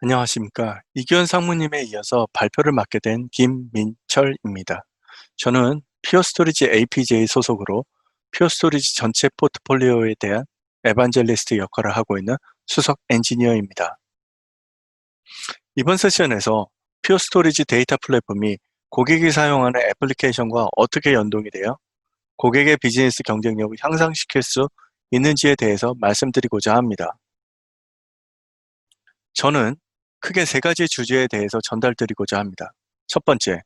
안녕하십니까. 이규현 상무님에 이어서 발표를 맡게 된 김민철입니다. 저는 퓨어스토리지 APJ 소속으로 퓨어스토리지 전체 포트폴리오에 대한 에반젤리스트 역할을 하고 있는 수석 엔지니어입니다. 이번 세션에서 퓨어스토리지 데이터 플랫폼이 고객이 사용하는 애플리케이션과 어떻게 연동이 되어 고객의 비즈니스 경쟁력을 향상시킬 수 있는지에 대해서 말씀드리고자 합니다. 저는 크게 세 가지 주제에 대해서 전달드리고자 합니다. 첫 번째,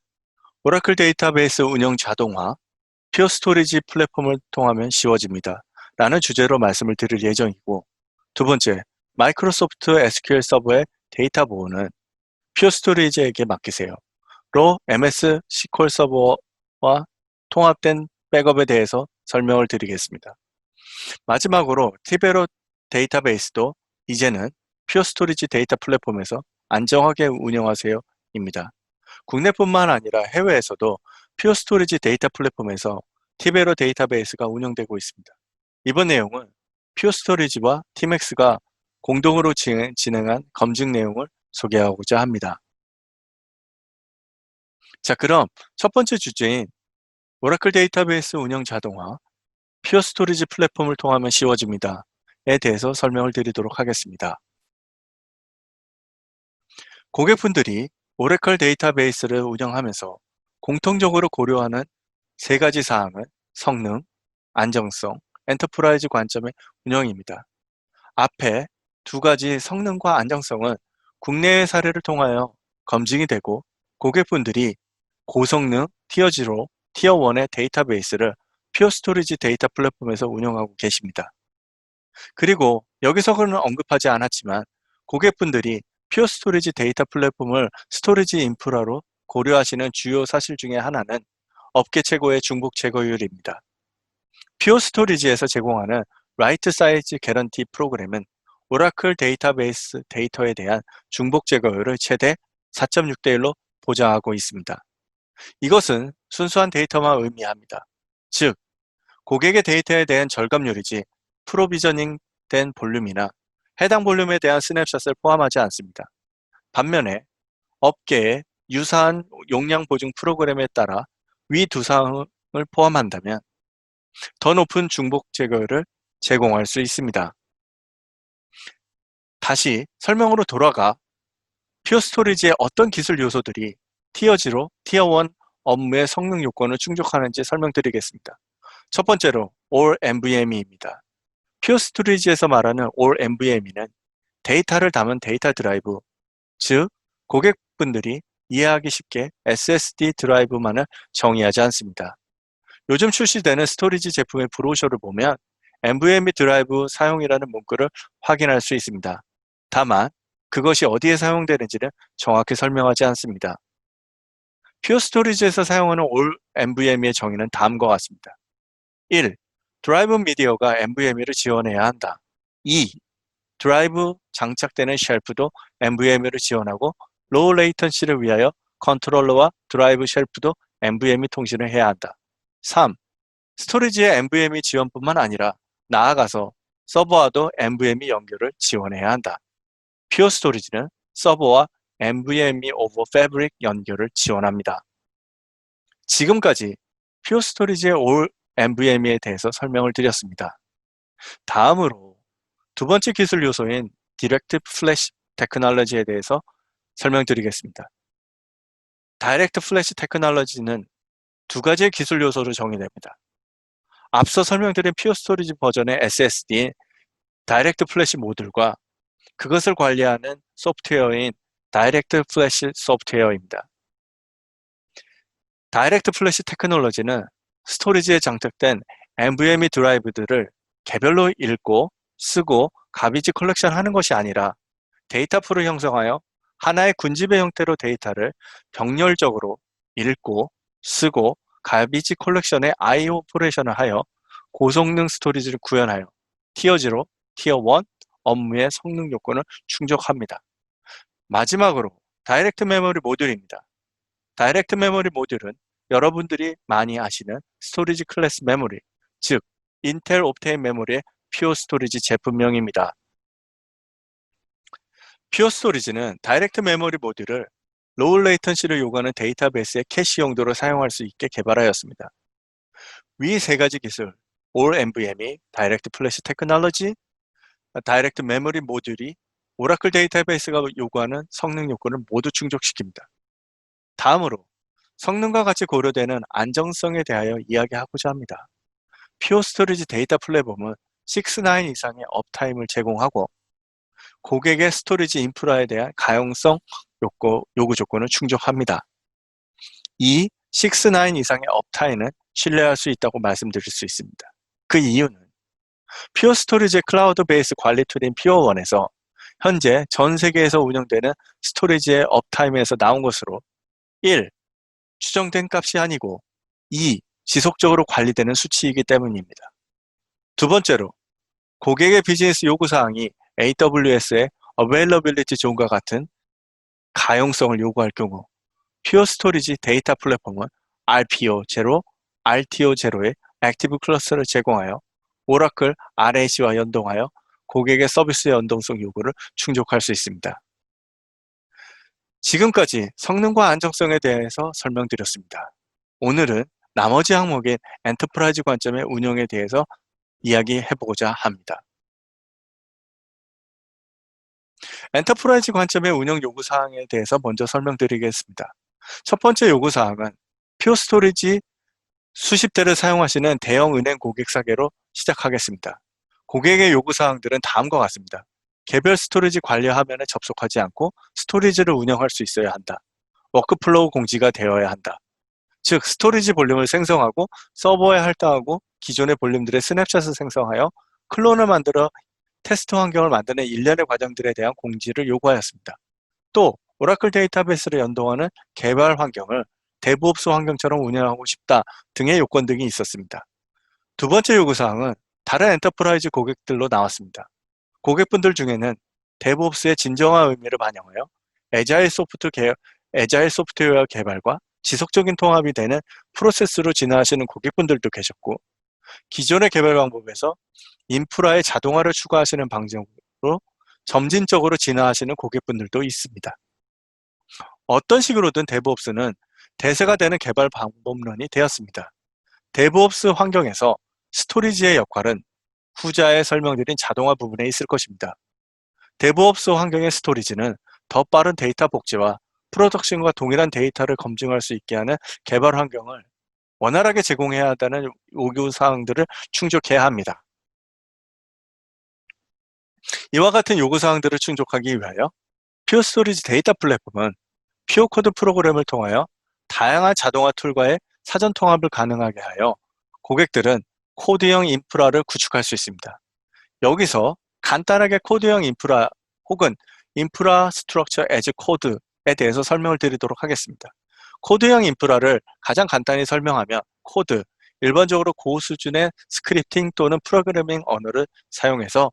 오라클 데이터베이스 운영 자동화, 퓨어 스토리지 플랫폼을 통하면 쉬워집니다. 라는 주제로 말씀을 드릴 예정이고, 두 번째, 마이크로소프트 SQL 서버의 데이터 보호는 퓨어 스토리지에게 맡기세요. 로 MS SQL 서버와 통합된 백업에 대해서 설명을 드리겠습니다. 마지막으로 티베로 데이터베이스도 이제는 퓨어 스토리지 데이터 플랫폼에서 안정하게 운영하세요입니다. 국내뿐만 아니라 해외에서도 퓨어 스토리지 데이터 플랫폼에서 티베로 데이터베이스가 운영되고 있습니다. 이번 내용은 퓨어 스토리지와 티맥스가 공동으로 진행한 검증 내용을 소개하고자 합니다. 자, 그럼 첫 번째 주제인 오라클 데이터베이스 운영 자동화, 퓨어 스토리지 플랫폼을 통하면 쉬워집니다. 에 대해서 설명을 드리도록 하겠습니다. 고객분들이 오래클 데이터베이스를 운영하면서 공통적으로 고려하는 세 가지 사항은 성능, 안정성, 엔터프라이즈 관점의 운영입니다. 앞에 두 가지 성능과 안정성은 국내외 사례를 통하여 검증이 되고 고객분들이 고성능 티어 0, 티어 1의 데이터베이스를 퓨어 스토리지 데이터 플랫폼에서 운영하고 계십니다. 그리고 여기서는 언급하지 않았지만 고객분들이 퓨어 스토리지 데이터 플랫폼을 스토리지 인프라로 고려하시는 주요 사실 중에 하나는 업계 최고의 중복 제거율입니다. 퓨어 스토리지에서 제공하는 라이트 사이즈 개런티 프로그램은 오라클 데이터베이스 데이터에 대한 중복 제거율을 최대 4.6대 1로 보장하고 있습니다. 이것은 순수한 데이터만 의미합니다. 즉, 고객의 데이터에 대한 절감률이지 프로비저닝 된 볼륨이나 해당 볼륨에 대한 스냅샷을 포함하지 않습니다. 반면에 업계의 유사한 용량 보증 프로그램에 따라 위 두 사항을 포함한다면 더 높은 중복 제거율을 제공할 수 있습니다. 다시 설명으로 돌아가 퓨어 스토리지의 어떤 기술 요소들이 티어 0, 티어 1 업무의 성능 요건을 충족하는지 설명드리겠습니다. 첫 번째로 All NVMe입니다. 퓨어 스토리지에서 말하는 All NVMe는 데이터를 담은 데이터 드라이브, 즉 고객분들이 이해하기 쉽게 SSD 드라이브만을 정의하지 않습니다. 요즘 출시되는 스토리지 제품의 브로셔를 보면 NVMe 드라이브 사용이라는 문구를 확인할 수 있습니다. 다만 그것이 어디에 사용되는지는 정확히 설명하지 않습니다. 퓨어 스토리지에서 사용하는 All NVMe의 정의는 다음과 같습니다. 1. 드라이브 미디어가 NVMe를 지원해야 한다. 2. 드라이브 장착되는 쉘프도 NVMe를 지원하고 로우 레이턴시를 위하여 컨트롤러와 드라이브 쉘프도 NVMe 통신을 해야 한다. 3. 스토리지의 NVMe 지원뿐만 아니라 나아가서 서버와도 NVMe 연결을 지원해야 한다. 퓨어 스토리지는 서버와 NVMe over Fabric 연결을 지원합니다. 지금까지 퓨어 스토리지의 All NVMe에 대해서 설명을 드렸습니다. 다음으로 두 번째 기술 요소인 디렉트 플래시 테크놀로지에 대해서 설명드리겠습니다. 다이렉트 플래시 테크놀로지는 두 가지의 기술 요소로 정의됩니다. 앞서 설명드린 퓨어 스토리지 버전의 SSD인 다이렉트 플래시 모듈과 그것을 관리하는 소프트웨어인 다이렉트 플래시 소프트웨어입니다. 다이렉트 플래시 테크놀로지는 스토리지에 장착된 NVMe 드라이브들을 개별로 읽고 쓰고 가비지 컬렉션 하는 것이 아니라 데이터 풀을 형성하여 하나의 군집의 형태로 데이터를 병렬적으로 읽고 쓰고 가비지 컬렉션의 I/O 오퍼레이션을 하여 고성능 스토리지를 구현하여 티어 0, 티어 1 업무의 성능 요건을 충족합니다. 마지막으로 다이렉트 메모리 모듈입니다. 다이렉트 메모리 모듈은 여러분들이 많이 아시는 스토리지 클래스 메모리, 즉 인텔 옵테인 메모리의 퓨어 스토리지 제품명입니다. 퓨어 스토리지는 다이렉트 메모리 모듈을 로우 레이턴시를 요구하는 데이터베이스의 캐시 용도로 사용할 수 있게 개발하였습니다. 위 세 가지 기술, All NVMe, 다이렉트 플래시 테크놀로지, 다이렉트 메모리 모듈이 오라클 데이터베이스가 요구하는 성능 요건을 모두 충족시킵니다. 다음으로 성능과 같이 고려되는 안정성에 대하여 이야기하고자 합니다. 퓨어 스토리지 데이터 플랫폼은 6-9 이상의 업타임을 제공하고 고객의 스토리지 인프라에 대한 가용성 요구 조건을 충족합니다. 이 6-9 이상의 업타임은 신뢰할 수 있다고 말씀드릴 수 있습니다. 그 이유는 퓨어 스토리지의 클라우드 베이스 관리 툴인 퓨어원에서 현재 전 세계에서 운영되는 스토리지의 업타임에서 나온 것으로 1. 추정된 값이 아니고 2. 지속적으로 관리되는 수치이기 때문입니다. 두 번째로 고객의 비즈니스 요구사항이 AWS의 Availability 존과 같은 가용성을 요구할 경우 퓨어 스토리지 데이터 플랫폼은 RPO0, RTO0의 액티브 클러스를 제공하여 오라클 RAC와 연동하여 고객의 서비스 연동성 요구를 충족할 수 있습니다. 지금까지 성능과 안정성에 대해서 설명드렸습니다. 오늘은 나머지 항목인 엔터프라이즈 관점의 운영에 대해서 이야기해보고자 합니다. 엔터프라이즈 관점의 운영 요구사항에 대해서 먼저 설명드리겠습니다. 첫 번째 요구사항은 퓨어 스토리지 수십 대를 사용하시는 대형 은행 고객사계로 시작하겠습니다. 고객의 요구사항들은 다음과 같습니다. 개별 스토리지 관리 화면에 접속하지 않고 스토리지를 운영할 수 있어야 한다. 워크플로우 공지가 되어야 한다. 즉 스토리지 볼륨을 생성하고 서버에 할당하고 기존의 볼륨들의 스냅샷을 생성하여 클론을 만들어 테스트 환경을 만드는 일련의 과정들에 대한 공지를 요구하였습니다. 또 오라클 데이터베이스를 연동하는 개발 환경을 데브옵스 환경처럼 운영하고 싶다 등의 요건 등이 있었습니다. 두 번째 요구사항은 다른 엔터프라이즈 고객들로 나왔습니다. 고객분들 중에는 데브옵스의 진정한 의미를 반영하여 애자일 소프트웨어 개발과 지속적인 통합이 되는 프로세스로 진화하시는 고객분들도 계셨고 기존의 개발 방법에서 인프라의 자동화를 추구하시는 방식으로 점진적으로 진화하시는 고객분들도 있습니다. 어떤 식으로든 데브옵스는 대세가 되는 개발 방법론이 되었습니다. 데브옵스 환경에서 스토리지의 역할은 후자에 설명드린 자동화 부분에 있을 것입니다. 데브옵스 환경의 스토리지는 더 빠른 데이터 복제와 프로덕션과 동일한 데이터를 검증할 수 있게 하는 개발 환경을 원활하게 제공해야 한다는 요구사항들을 충족해야 합니다. 이와 같은 요구사항들을 충족하기 위하여 퓨어 스토리지 데이터 플랫폼은 퓨어 코드 프로그램을 통하여 다양한 자동화 툴과의 사전 통합을 가능하게 하여 고객들은 코드형 인프라를 구축할 수 있습니다. 여기서 간단하게 코드형 인프라 혹은 인프라 스트럭처 에즈 코드에 대해서 설명을 드리도록 하겠습니다. 코드형 인프라를 가장 간단히 설명하면 코드, 일반적으로 고수준의 스크립팅 또는 프로그래밍 언어를 사용해서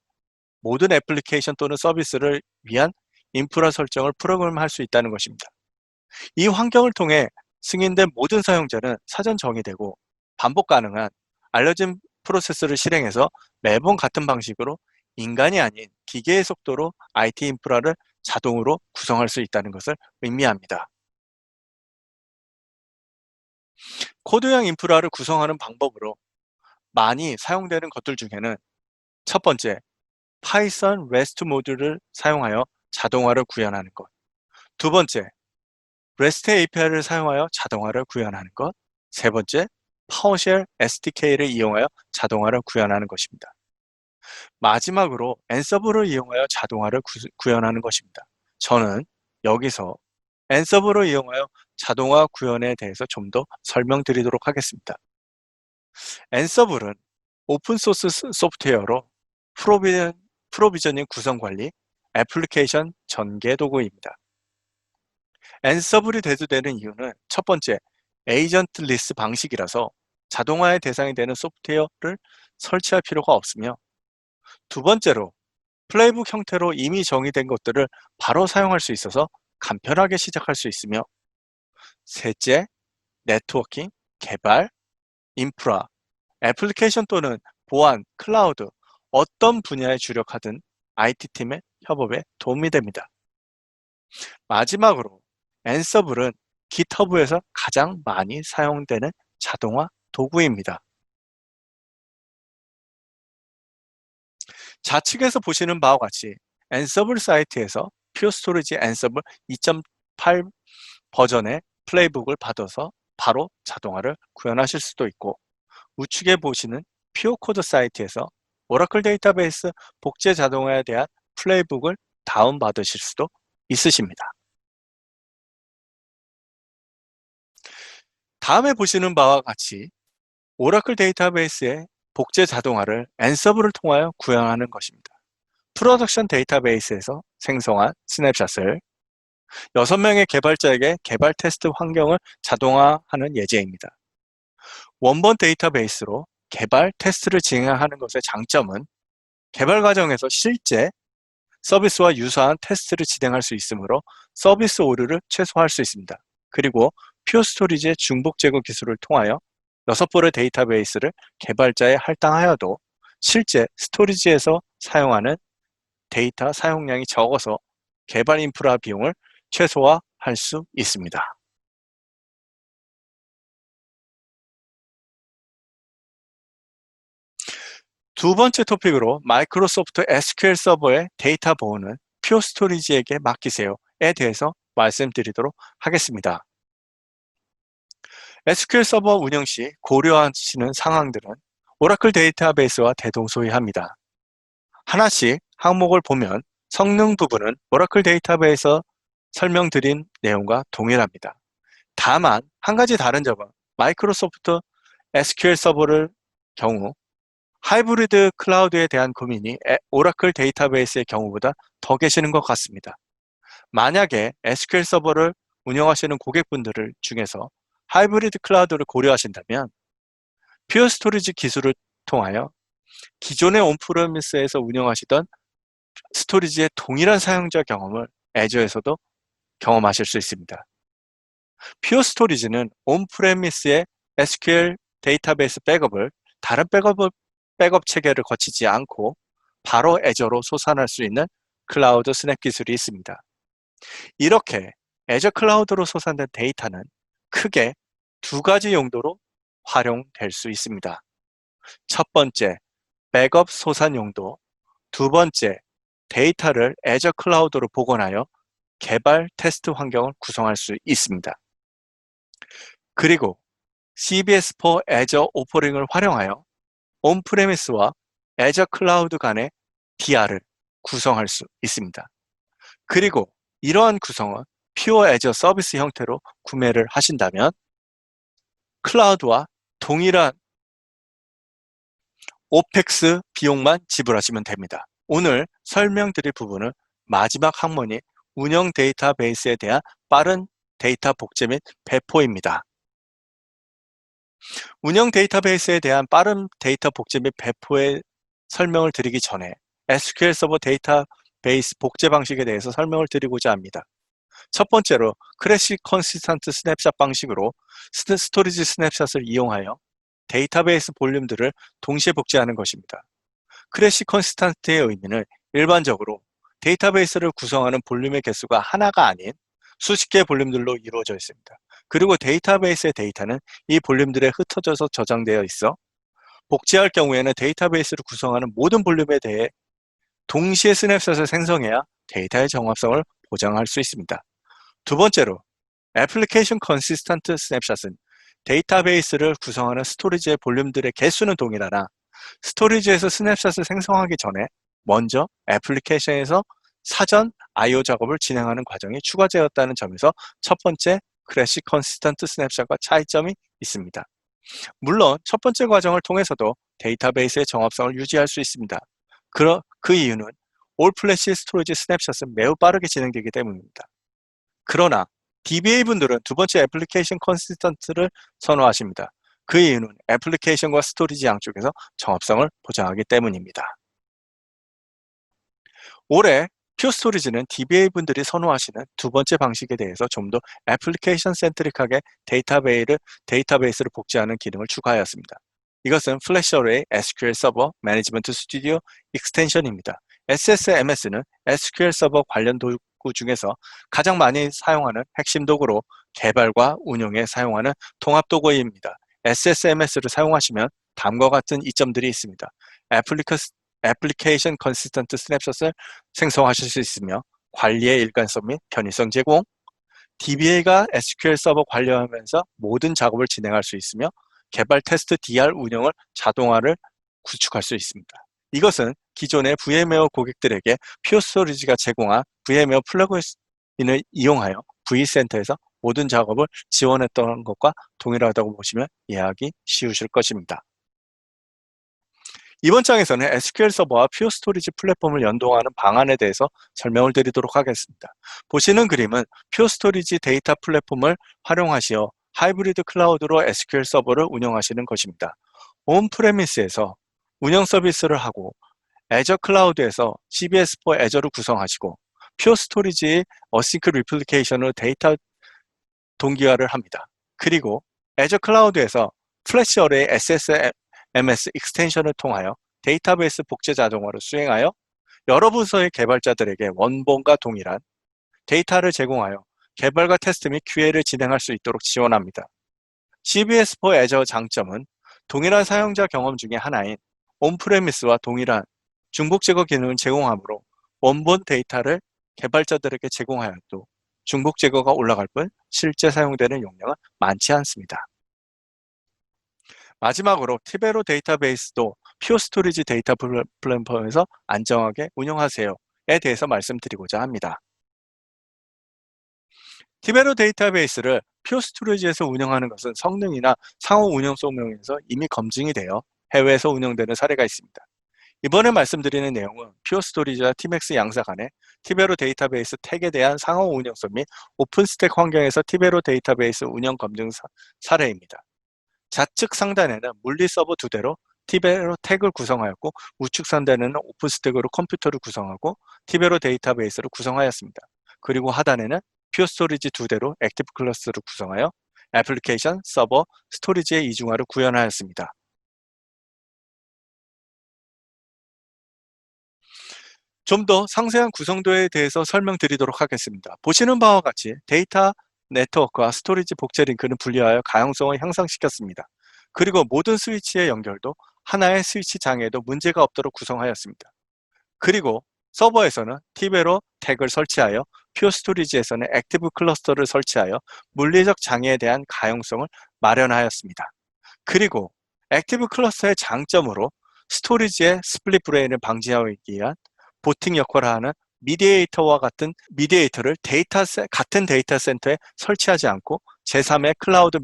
모든 애플리케이션 또는 서비스를 위한 인프라 설정을 프로그램할 수 있다는 것입니다. 이 환경을 통해 승인된 모든 사용자는 사전 정의되고 반복 가능한 알려진 프로세스를 실행해서 매번 같은 방식으로 인간이 아닌 기계의 속도로 IT 인프라를 자동으로 구성할 수 있다는 것을 의미합니다. 코드형 인프라를 구성하는 방법으로 많이 사용되는 것들 중에는 첫 번째, 파이썬 REST 모듈을 사용하여 자동화를 구현하는 것. 두 번째, REST API를 사용하여 자동화를 구현하는 것. 세 번째, 파워쉘 SDK를 이용하여 자동화를 구현하는 것입니다. 마지막으로 앤서블을 이용하여 자동화를 구현하는 것입니다. 저는 여기서 앤서블을 이용하여 자동화 구현에 대해서 좀 더 설명드리도록 하겠습니다. 앤서블은 오픈소스 소프트웨어로 프로비저닝 구성 관리, 애플리케이션 전개 도구입니다. 앤서블이 대두되는 이유는 첫 번째, 에이전트 리스 방식이라서 자동화의 대상이 되는 소프트웨어를 설치할 필요가 없으며 두 번째로 플레이북 형태로 이미 정의된 것들을 바로 사용할 수 있어서 간편하게 시작할 수 있으며 셋째, 네트워킹, 개발, 인프라, 애플리케이션 또는 보안, 클라우드 어떤 분야에 주력하든 IT팀의 협업에 도움이 됩니다. 마지막으로 앤서블은 GitHub에서 가장 많이 사용되는 자동화 도구입니다. 좌측에서 보시는 바와 같이 앤서블 사이트에서 퓨어 스토리지 앤서블 2.8 버전의 플레이북을 받아서 바로 자동화를 구현하실 수도 있고, 우측에 보시는 퓨어 코드 사이트에서 오라클 데이터베이스 복제 자동화에 대한 플레이북을 다운받으실 수도 있으십니다. 다음에 보시는 바와 같이 오라클 데이터베이스의 복제 자동화를 앤서블을 통하여 구현하는 것입니다. 프로덕션 데이터베이스에서 생성한 스냅샷을 6명의 개발자에게 개발 테스트 환경을 자동화하는 예제입니다. 원본 데이터베이스로 개발 테스트를 진행하는 것의 장점은 개발 과정에서 실제 서비스와 유사한 테스트를 진행할 수 있으므로 서비스 오류를 최소화할 수 있습니다. 그리고 퓨어 스토리지의 중복 제거 기술을 통하여 6벌의 데이터베이스를 개발자에 할당하여도 실제 스토리지에서 사용하는 데이터 사용량이 적어서 개발 인프라 비용을 최소화할 수 있습니다. 두 번째 토픽으로 마이크로소프트 SQL 서버의 데이터 보호는 퓨어 스토리지에게 맡기세요에 대해서 말씀드리도록 하겠습니다. SQL 서버 운영 시 고려하시는 상황들은 오라클 데이터베이스와 대동소이합니다. 하나씩 항목을 보면 성능 부분은 오라클 데이터베이스에서 설명드린 내용과 동일합니다. 다만 한 가지 다른 점은 마이크로소프트 SQL 서버를 경우 하이브리드 클라우드에 대한 고민이 오라클 데이터베이스의 경우보다 더 계시는 것 같습니다. 만약에 SQL 서버를 운영하시는 고객분들 중에서 하이브리드 클라우드를 고려하신다면 퓨어 스토리지 기술을 통하여 기존의 온프레미스에서 운영하시던 스토리지의 동일한 사용자 경험을 애저에서도 경험하실 수 있습니다. 퓨어 스토리지는 온프레미스의 SQL 데이터베이스 백업을 다른 백업 체계를 거치지 않고 바로 애저로 솟아날 수 있는 클라우드 스냅 기술이 있습니다. 이렇게 애저 클라우드로 솟아난 데이터는 크게 두 가지 용도로 활용될 수 있습니다. 첫 번째, 백업 소산 용도, 두 번째, 데이터를 애저 클라우드로 복원하여 개발 테스트 환경을 구성할 수 있습니다. 그리고 CBS4 애저 오퍼링을 활용하여 온프레미스와 애저 클라우드 간의 DR을 구성할 수 있습니다. 그리고 이러한 구성은 퓨어 애저 서비스 형태로 구매를 하신다면 클라우드와 동일한 오펙스 비용만 지불하시면 됩니다. 오늘 설명드릴 부분은 마지막 항목인 운영 데이터베이스에 대한 빠른 데이터 복제 및 배포입니다. 운영 데이터베이스에 대한 빠른 데이터 복제 및 배포의 설명을 드리기 전에 SQL 서버 데이터베이스 복제 방식에 대해서 설명을 드리고자 합니다. 첫 번째로 크래시 컨시스턴트 스냅샷 방식으로 스토리지 스냅샷을 이용하여 데이터베이스 볼륨들을 동시에 복제하는 것입니다. 크래시 컨시스턴트의 의미는 일반적으로 데이터베이스를 구성하는 볼륨의 개수가 하나가 아닌 수십 개의 볼륨들로 이루어져 있습니다. 그리고 데이터베이스의 데이터는 이 볼륨들에 흩어져서 저장되어 있어 복제할 경우에는 데이터베이스를 구성하는 모든 볼륨에 대해 동시에 스냅샷을 생성해야 데이터의 정확성을 보장할 수 있습니다. 두 번째로 애플리케이션 컨시스턴트 스냅샷은 데이터베이스를 구성하는 스토리지의 볼륨들의 개수는 동일하나 스토리지에서 스냅샷을 생성하기 전에 먼저 애플리케이션에서 사전 I/O 작업을 진행하는 과정이 추가되었다는 점에서 첫 번째 크래시 컨시스턴트 스냅샷과 차이점이 있습니다. 물론 첫 번째 과정을 통해서도 데이터베이스의 정확성을 유지할 수 있습니다. 그 이유는 올 플래시 스토리지 스냅샷은 매우 빠르게 진행되기 때문입니다. 그러나 DBA 분들은 두 번째 애플리케이션 컨시스턴트를 선호하십니다. 그 이유는 애플리케이션과 스토리지 양쪽에서 정확성을 보장하기 때문입니다. 올해 퓨어 스토리지는 DBA 분들이 선호하시는 두 번째 방식에 대해서 좀 더 애플리케이션 센트릭하게 데이터베이스를 복제하는 기능을 추가하였습니다. 이것은 플래시 어레이 SQL 서버 매니지먼트 스튜디오 익스텐션입니다. SSMS는 SQL 서버 관련 도구 중에서 가장 많이 사용하는 핵심 도구로 개발과 운용에 사용하는 통합 도구입니다. SSMS를 사용하시면 다음과 같은 이점들이 있습니다. 애플리케이션 컨시스턴트 스냅샷을 생성하실 수 있으며 관리의 일관성 및 편의성 제공, DBA가 SQL 서버 관리하면서 모든 작업을 진행할 수 있으며 개발 테스트 DR 운영을 자동화를 구축할 수 있습니다. 이것은 기존의 VM웨어 고객들에게 퓨어스토리지가 제공한 VM웨어 플러그인을 이용하여 vCenter에서 모든 작업을 지원했던 것과 동일하다고 보시면 이해하기 쉬우실 것입니다. 이번 장에서는 SQL 서버와 퓨어스토리지 플랫폼을 연동하는 방안에 대해서 설명을 드리도록 하겠습니다. 보시는 그림은 퓨어스토리지 데이터 플랫폼을 활용하시어 하이브리드 클라우드로 SQL 서버를 운영하시는 것입니다. 온프레미스에서 운영 서비스를 하고 애저 클라우드에서 CBS for 애저를 구성하시고 퓨어스토리지의 어싱크 리플리케이션으로 데이터 동기화를 합니다. 그리고 애저 클라우드에서 플래시 어레이 SSMS 익스텐션을 통하여 데이터베이스 복제 자동화를 수행하여 여러 부서의 개발자들에게 원본과 동일한 데이터를 제공하여 개발과 테스트 및 QA를 진행할 수 있도록 지원합니다. CBS for 애저 장점은 동일한 사용자 경험 중에 하나인 온프레미스와 동일한 중복 제거 기능을 제공하므로 원본 데이터를 개발자들에게 제공하여도 중복 제거가 올라갈 뿐 실제 사용되는 용량은 많지 않습니다. 마지막으로 티베로 데이터베이스도 퓨어스토리지 데이터 플랫폼에서 안정하게 운영하세요에 대해서 말씀드리고자 합니다. 티베로 데이터베이스를 퓨어스토리지에서 운영하는 것은 성능이나 상호 운영성 면에서 이미 검증이 되어 해외에서 운영되는 사례가 있습니다. 이번에 말씀드리는 내용은 퓨어스토리지와 티맥스 양사 간의 티베로 데이터베이스 택에 대한 상호 운영성 및 오픈스택 환경에서 티베로 데이터베이스 운영 검증 사례입니다. 좌측 상단에는 물리 서버 2대로 티베로 택을 구성하였고 우측 상단에는 오픈스택으로 컴퓨터를 구성하고 티베로 데이터베이스를 구성하였습니다. 그리고 하단에는 퓨어스토리지 2대로 액티브 클러스를 구성하여 애플리케이션, 서버, 스토리지의 이중화를 구현하였습니다. 좀 더 상세한 구성도에 대해서 설명드리도록 하겠습니다. 보시는 바와 같이 데이터 네트워크와 스토리지 복제 링크는 분리하여 가용성을 향상시켰습니다. 그리고 모든 스위치의 연결도 하나의 스위치 장애에도 문제가 없도록 구성하였습니다. 그리고 서버에서는 티베로 택을 설치하여 퓨어스토리지에서는 액티브 클러스터를 설치하여 물리적 장애에 대한 가용성을 마련하였습니다. 그리고 액티브 클러스터의 장점으로 스토리지의 스플릿 브레인을 방지하기 위한 보팅 역할을 하는 미디에이터와 같은 미디에이터를 같은 데이터 센터에 설치하지 않고 제3의 클라우드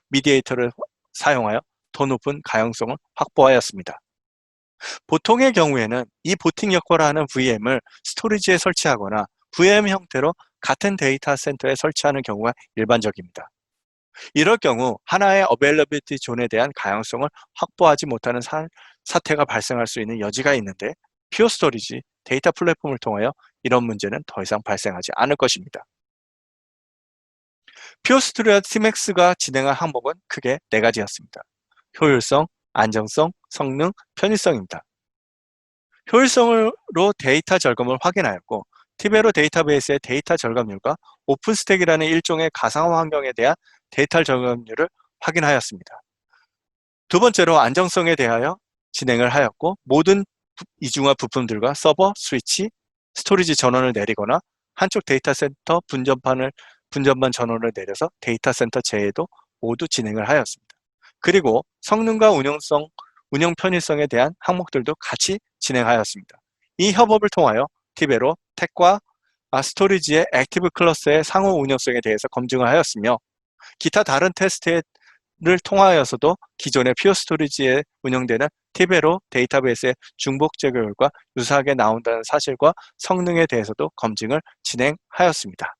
미디에이터를 사용하여 더 높은 가용성을 확보하였습니다. 보통의 경우에는 이 보팅 역할을 하는 VM을 스토리지에 설치하거나 VM 형태로 같은 데이터 센터에 설치하는 경우가 일반적입니다. 이럴 경우 하나의 어베일러빌리티 존에 대한 가용성을 확보하지 못하는 사태가 발생할 수 있는 여지가 있는데 퓨어스토리지 데이터 플랫폼을 통하여 이런 문제는 더 이상 발생하지 않을 것입니다. 퓨어스토리와 티맥스가 진행한 항목은 크게 4가지였습니다. 효율성, 안정성, 성능, 편의성입니다. 효율성으로 데이터 절감을 확인하였고 티베로 데이터베이스의 데이터 절감률과 오픈스택이라는 일종의 가상화 환경에 대한 데이터 절감률을 확인하였습니다. 두 번째로 안정성에 대하여 진행을 하였고 모든 이중화 부품들과 서버, 스위치, 스토리지 전원을 내리거나 한쪽 데이터 센터 분전반 전원을 내려서 데이터 센터 재해도 모두 진행을 하였습니다. 그리고 성능과 운영 편의성에 대한 항목들도 같이 진행하였습니다. 이 협업을 통하여 티베로 택과 스토리지의 액티브 클러스의 상호 운영성에 대해서 검증을 하였으며 기타 다른 테스트를 통하여서도 기존의 퓨어스토리지에 운영되는 티베로 데이터베이스의 중복 제거율과 유사하게 나온다는 사실과 성능에 대해서도 검증을 진행하였습니다.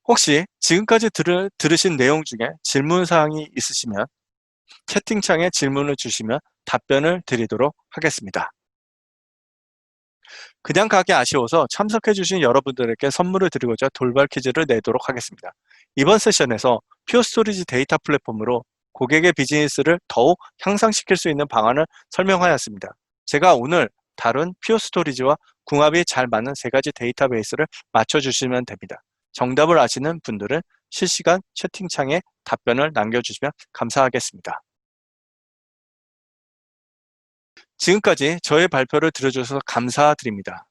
혹시 지금까지 들으신 내용 중에 질문사항이 있으시면 채팅창에 질문을 주시면 답변을 드리도록 하겠습니다. 그냥 가기 아쉬워서 참석해주신 여러분들에게 선물을 드리고자 돌발 퀴즈를 내도록 하겠습니다. 이번 세션에서 퓨어스토리지 데이터 플랫폼으로 고객의 비즈니스를 더욱 향상시킬 수 있는 방안을 설명하였습니다. 제가 오늘 다룬 퓨어 스토리지와 궁합이 잘 맞는 세 가지 데이터베이스를 맞춰주시면 됩니다. 정답을 아시는 분들은 실시간 채팅창에 답변을 남겨주시면 감사하겠습니다. 지금까지 저의 발표를 들어주셔서 감사드립니다.